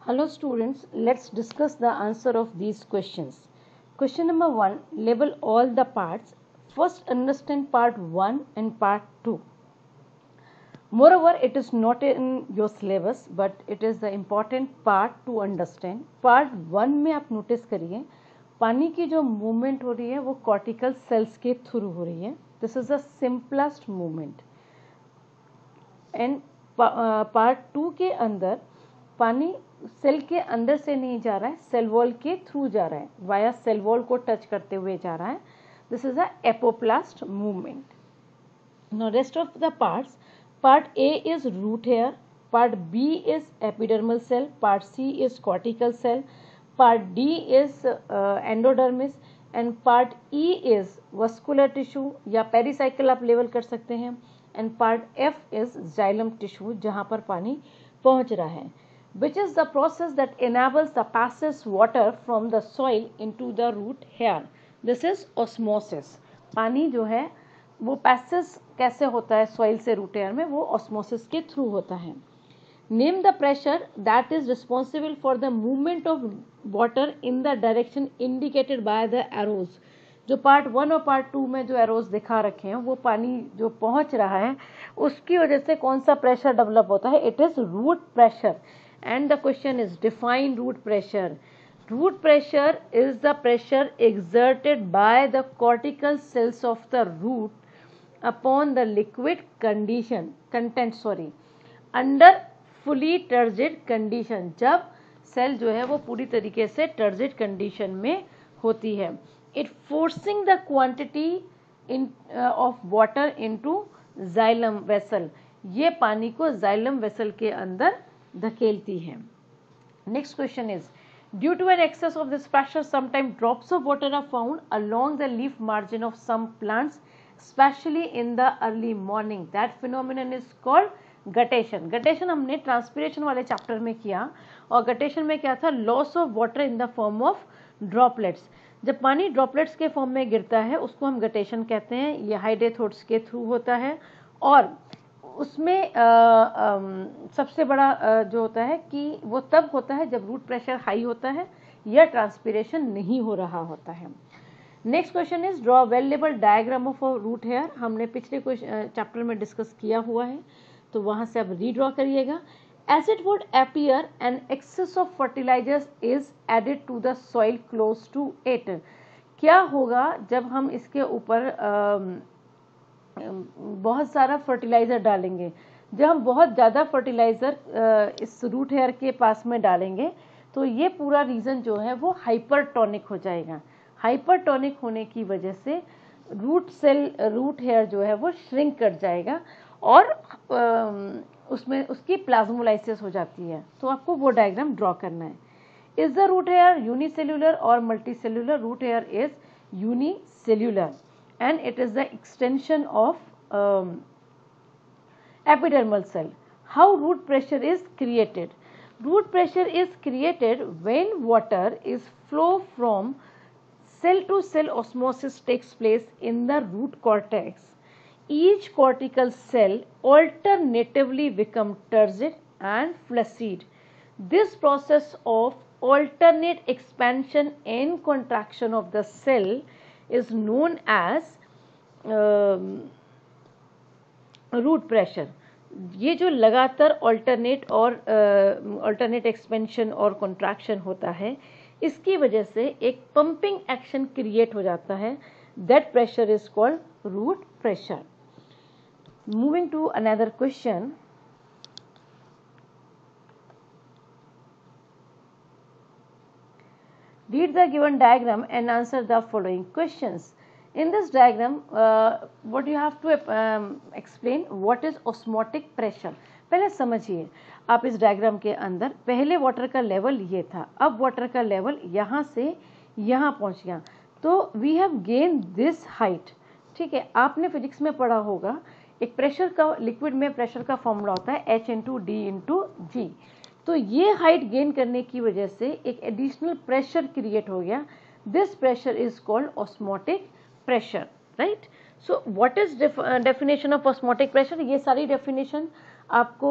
Hello students, let's discuss the answer of these questions. Question number 1, label all the parts. First understand part 1 and part 2. Moreover, it is not in your syllabus but it is the important part to understand. Part 1 में आप notice करिए पानी की जो movement हो रही है वो cortical cells के through हो रही है. This is the simplest movement. And part 2 के अंदर पानी सेल के अंदर से नहीं जा रहा है, सेल वॉल के थ्रू जा रहा है, वाया सेल वॉल को टच करते हुए जा रहा है. This is a apoplast movement. Now rest of the parts, part A is root hair, part B is epidermal cell, part C is cortical cell, part D is endodermis and part E is vascular tissue या pericycle आप level कर सकते हैं, and part F is xylem tissue जहां पर पानी पहुंच रहा है. Which is the process that enables the passage water from the soil into the root hair. This is osmosis. पानी जो है वो पैसेज कैसे होता है सॉइल से रूट हेयर में, वो ऑस्मोसिस के थ्रू होता है. Name the pressure that is responsible for the movement of water in the direction indicated by the arrows. जो पार्ट 1 और पार्ट 2 में जो एरोज दिखा रखे हैं वो पानी जो पहुंच रहा है उसकी वजह से कौन सा प्रेशर डेवलप होता है, it is root pressure. And the question is define root pressure. Root pressure is the pressure exerted by the cortical cells of the root upon the liquid content under fully turgid condition. जब cell जो है वो पूरी तरीके से turgid condition में होती है. It forcing the quantity of water into xylem vessel. ये पानी को xylem vessel के अंदर धकेलती है. Next question is due to an excess of this pressure sometime drops of water are found along the leaf margin of some plants specially in the early morning. That phenomenon is called guttation. Guttation हमने transpiration वाले chapter में किया और guttation में क्या था, loss of water in the form of droplets. जब पानी ड्रॉपलेट्स के फॉर्म में गिरता है उसको हम गटेशन कहते हैं. ये हाइडेथोड्स के थ्रू होता है और उसमें सबसे बड़ा जो होता है कि वो तब होता है जब रूट प्रेशर हाई होता है या ट्रांसपिरेशन नहीं हो रहा होता है. Next question is draw well labelled diagram of root hair. हमने पिछले चैप्टर में डिस्कस किया हुआ है तो वहां से अब रीड्रॉ करिएगा. As it would appear an excess of fertilisers is added to the soil close to it. क्या होगा जब हम इसके ऊपर बहुत सारा फर्टिलाइज़र डालेंगे. जब हम बहुत ज़्यादा फर्टिलाइज़र इस रूट हेयर के पास में डालेंगे तो ये पूरा रीजन जो है वो हाइपरटोनिक हो जाएगा. हाइपरटोनिक होने की वजह से रूट हेयर जो है वो श्रिंक कर जाएगा और उसमें उसकी प्लाज्मोलाइसिस हो जाती है. तो आपको वो डायग्राम ड्रॉ करना है. Is the root hair unicellular और multicellular? Root hair is unicellular and it is the extension of epidermal cell. How root pressure is created? Root pressure is created when water is flow from cell to cell osmosis takes place in the root cortex. Each cortical cell alternatively become turgid and flaccid. This process of alternate expansion and contraction of the cell is known as root pressure. ये जो लगातार alternate expansion और contraction होता है इसकी वजह से एक पंपिंग एक्शन क्रिएट हो जाता है. That pressure is called root pressure. Moving to another question. Read the given diagram and answer the following questions. In this diagram, what you have to explain what is osmotic pressure. पहले समझिए आप इस diagram के अंदर पहले water का level ये था, अब वाटर का लेवल यहाँ से यहाँ पहुँच गया तो we have gain this height. ठीक है, आपने फिजिक्स में पढ़ा होगा एक प्रेशर का, लिक्विड में प्रेशर का फॉर्मूला होता है H/D/G. तो ये हाइट गेन करने की वजह से एक एडिशनल प्रेशर क्रिएट हो गया. This pressure is called osmotic pressure. Right. So what is definition of osmotic pressure? ये सारी डेफिनेशन आपको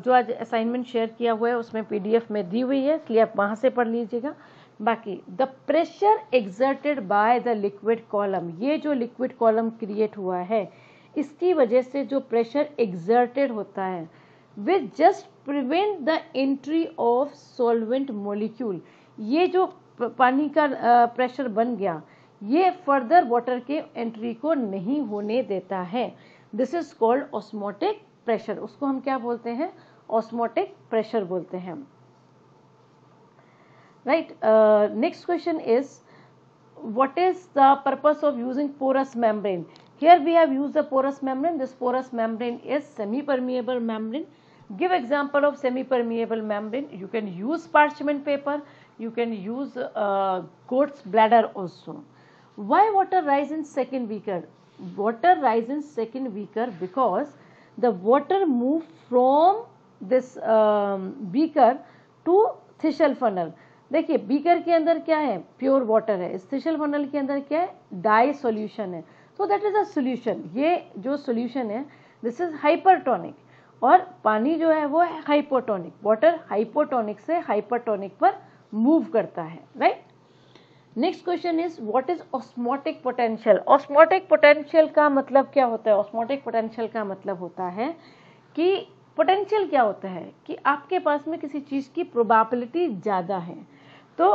जो आज असाइनमेंट शेयर किया हुआ है उसमें PDF में दी हुई है, इसलिए आप वहां से पढ़ लीजिएगा। बाकी the pressure exerted by the liquid column, ये जो लिक्विड कॉलम क्रिएट हुआ है इसकी वजह से जो प्रेशर एक्सर्टेड होता है which just prevent the entry of solvent molecule, ये जो पानी का प्रेशर बन गया ये फर्दर वाटर के एंट्री को नहीं होने देता है। This is called osmotic pressure, उसको हम क्या बोलते हैं? ऑस्मोटिक प्रेशर बोलते हैं। Right, next question is what is the purpose of using porous membrane? Here we have used the porous membrane. This porous membrane is semi-permeable membrane. Give example of semi-permeable membrane. You can use parchment paper. You can use goat's bladder also. Why water rise in second beaker? Water rise in second beaker because the water move from this beaker to Thistle funnel. देखिए beaker के अंदर क्या है? Pure water है। इस थिशल funnel के अंदर क्या है? डाई सॉल्यूशन है। So that is a solution. ये जो सॉल्यूशन है दिस इज हाइपरटोनिक, और पानी जो है वो है हाइपोटोनिक। वाटर हाइपोटोनिक से हाइपरटोनिक पर मूव करता है। Right, next question is what is osmotic potential? Osmotic potential का मतलब क्या होता है? ऑस्मोटिक पोटेंशियल का मतलब होता है कि पोटेंशियल क्या होता है कि आपके पास में किसी चीज की प्रोबेबिलिटी ज्यादा है, तो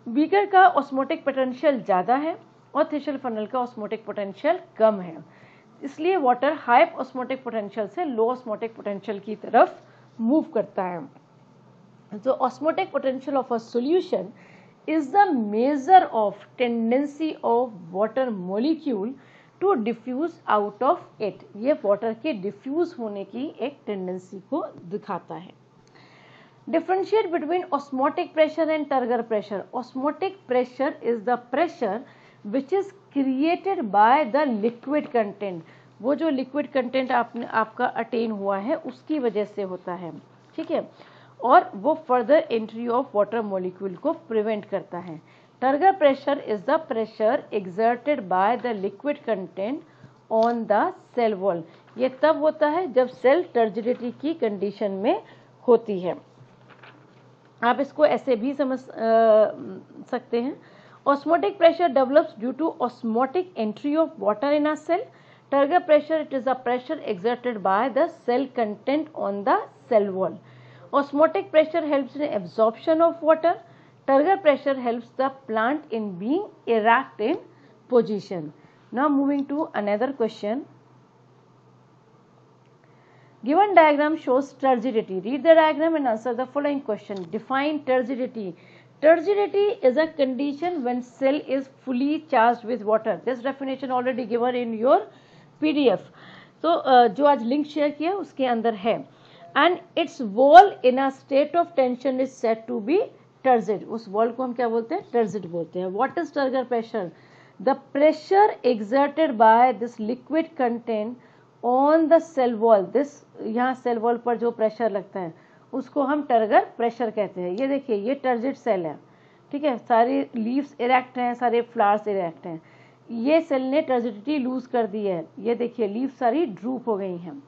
बीकर का ऑस्मोटिक पोटेंशियल ज़्यादा है और थिशल फनल का ऑस्मोटिक पोटेंशियल कम है, इसलिए वाटर हाई ऑस्मोटिक पोटेंशियल से लो ऑस्मोटिक पोटेंशियल की तरफ मूव करता है। तो osmotic potential of a solution is the measure of tendency of water molecule to diffuse out of it. ये वाटर के डिफ्यूज होने की एक टेंडेंसी को दिखाता है। Differentiate between osmotic pressure and turgor pressure. Osmotic pressure is the pressure which is created by the liquid content. वो जो liquid content आपका attain हुआ है उसकी वजह से होता है, ठीक है, और वो further entry of water molecule को prevent करता है। Turgor pressure is the pressure exerted by the liquid content on the cell wall. ये तब होता है जब सेल टर्जिडिटी की कंडीशन में होती है। आप इसको ऐसे भी समझ सकते हैं। Osmotic pressure develops due to osmotic entry of water in a cell. Turgor pressure, it is a pressure exerted by the cell content on the cell wall. Osmotic pressure helps in absorption of water. Turgor pressure helps the plant in being erect in position. Now moving to another question. Given diagram shows turgidity. Read the diagram and answer the following question. Define turgidity. Turgidity is a condition when cell is fully charged with water. This definition already given in your PDF. So जो आज link share किया उसके अंदर है। And its wall in a state of tension is said to be turgid. उस wall को हम क्या बोलते हैं? Turgid बोलते हैं। What is turgor pressure? The pressure exerted by this liquid content on the cell wall. This यहाँ cell wall पर जो प्रेशर लगता है उसको हम टर्गर प्रेशर कहते हैं। ये देखिए ये टर्जिड सेल है, ठीक है, सारे लीव्स इरेक्ट हैं, सारे फ्लावर्स इरेक्ट हैं। ये सेल ने टर्जिडिटी लूज कर दी है। ये देखिए लीव्स सारी ड्रूप हो गई हैं।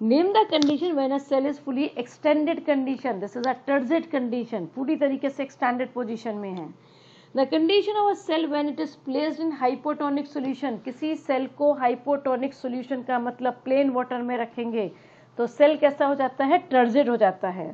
Name the condition when a cell is fully extended condition. This is a turgid condition, पूरी तरीके से एक्सटेंडेड पोजीशन में है। The condition of a cell when it is placed in hypotonic solution. किसी सेल को हाइपोटोनिक सॉल्यूशन का मतलब plain water में रखेंगे तो सेल कैसा हो जाता है? टर्जिड हो जाता है।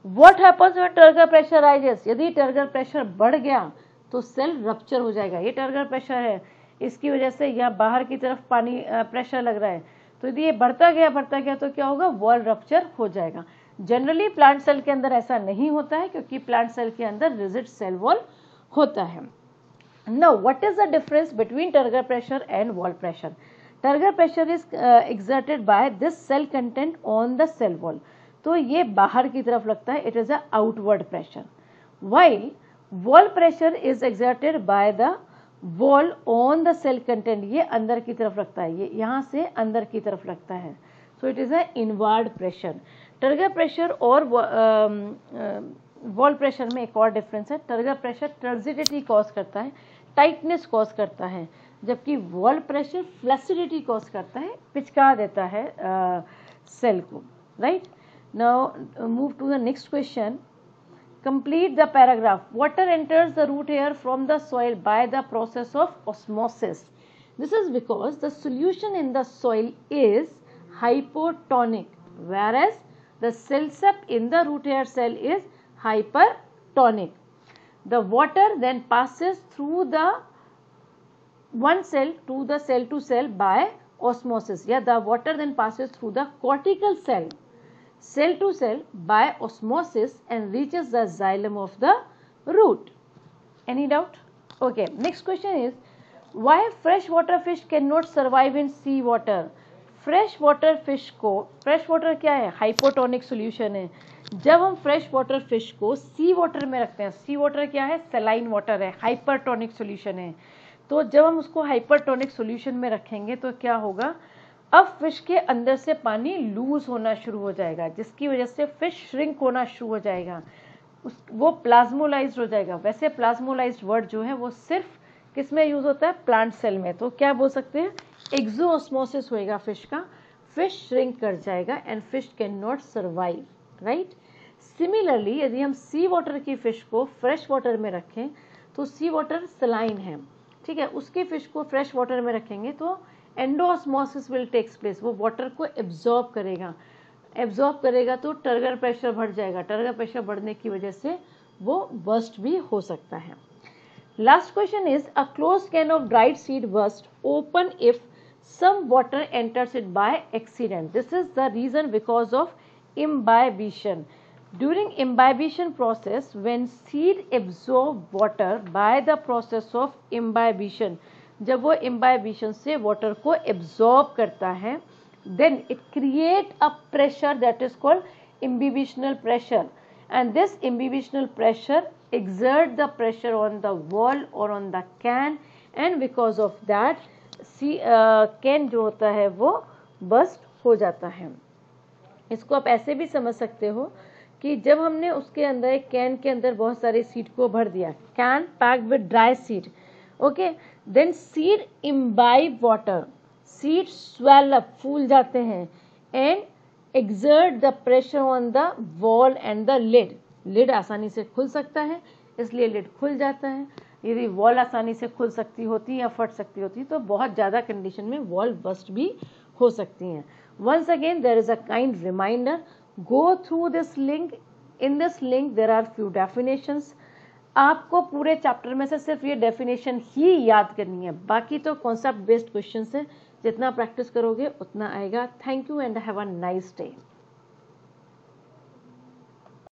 What happens when turgor pressure rises? यदि टर्गर प्रेशर बढ़ गया तो सेल रप्चर हो जाएगा। ये टर्गर प्रेशर है, इसकी वजह से यहाँ बाहर की तरफ पानी प्रेशर लग रहा है, तो यदि ये बढ़ता गया तो क्या होगा? वॉल रप्चर हो जाएगा। जनरली प्लांट सेल के अंदर ऐसा नहीं होता है क्योंकि प्लांट सेल के अंदर रिजिड सेल वॉल होता है। Now, what is the difference between turgor pressure and wall pressure? Turgor pressure is exerted by this cell content on the cell wall. तो ये बाहर की तरफ लगता है, it is a outward pressure. While wall pressure is exerted by the wall on the cell content, ये अंदर की तरफ लगता है, ये यहाँ से अंदर की तरफ लगता है, so it is a inward pressure. Turgor pressure और वॉल प्रेशर में एक और डिफरेंस है। टर्गर प्रेशर टर्जिडिटी कॉज करता है, टाइटनेस कॉज करता है, जबकि वॉल प्रेशर फ्लैसिडिटी कॉज करता है, पिचका देता है सेल को, right. Now move to the next question. Complete the paragraph. Water enters the root hair from the soil by the process of osmosis. This is because the solution in the soil is hypotonic, whereas the cell sap in the root hair cell is hypertonic. The water then passes through the one cell to cell by osmosis. Yeah, the water then passes through the cortical cell to cell by osmosis and reaches the xylem of the root. Any doubt? Okay, next question is, why freshwater fish cannot survive in sea water? Freshwater fish को, freshwater क्या है? Hypotonic solution है. जब हम freshwater fish को sea water में रखते हैं, sea water क्या है? Saline water है, hypertonic solution है. तो जब हम उसको hypertonic solution में रखेंगे तो क्या होगा? अब फिश के अंदर से पानी लूज होना शुरू हो जाएगा, जिसकी वजह से फिश श्रिंक होना शुरू हो जाएगा, वो प्लाज्मोलाइज्ड हो जाएगा. वैसे प्लाज्मोलाइज्ड वर्ड जो है वो सिर्फ किस में यूज होता है? प्लांट सेल में. तो क्या बोल सकते हैं? एक्सोऑस्मोसिस होएगा फिश का, फिश श्रिंक कर जाएगा and fish can not survive, right. Similarly यदि हम सी वाटर की फिश को फ्रेश वाटर में रखें तो सी वाटर सलाइन है, ठीक है, उसके फिश को फ्रेश वाटर में रखेंगे तो एंडोऑस्मोसिस विल टेक्स प्लेस. वो वाटर को एब्जॉर्ब करेगा तो टर्गर प्रेशर बढ़ जाएगा. टर्गर प्रेशर बढ़ने की वजह से वो बर्स्ट भी हो सकता है. Last question is, a close can of dried seed burst open if some water enters it by accident. This is the reason because of imbibition. During imbibition process, when seed absorb water by the process of imbibition, जब वो imbibition से water को absorb करता है, then it create a pressure that is called imbibitional pressure, and this imbibitional pressure exert the pressure on the wall or on the can, and because of that can जो होता है वो burst हो जाता है. इसको आप ऐसे भी समझ सकते हो कि जब हमने उसके अंदर एक कैन के अंदर बहुत सारे सीड को भर दिया, can packed with dry seed, okay, then seed imbibe water, seed swell up, फूल जाते हैं, and exert the pressure on the wall and the lid. Lid आसानी से खुल सकता है, इसलिए लिड खुल जाता है. यदि वॉल आसानी से खुल सकती होती या फट सकती होती तो बहुत ज़्यादा कंडीशन में वॉल बस्ट भी हो सकती हैं. Once again, there is a kind reminder. Go through this link. In this link, there are few definitions. आपको पूरे चैप्टर में से सिर्फ ये डेफिनेशन ही याद करनी है, बाकी तो कॉन्सेप्ट बेस्ड क्वेश्चन है, जितना प्रैक्टिस करोगे उतना आएगा. Thank you and have a nice day.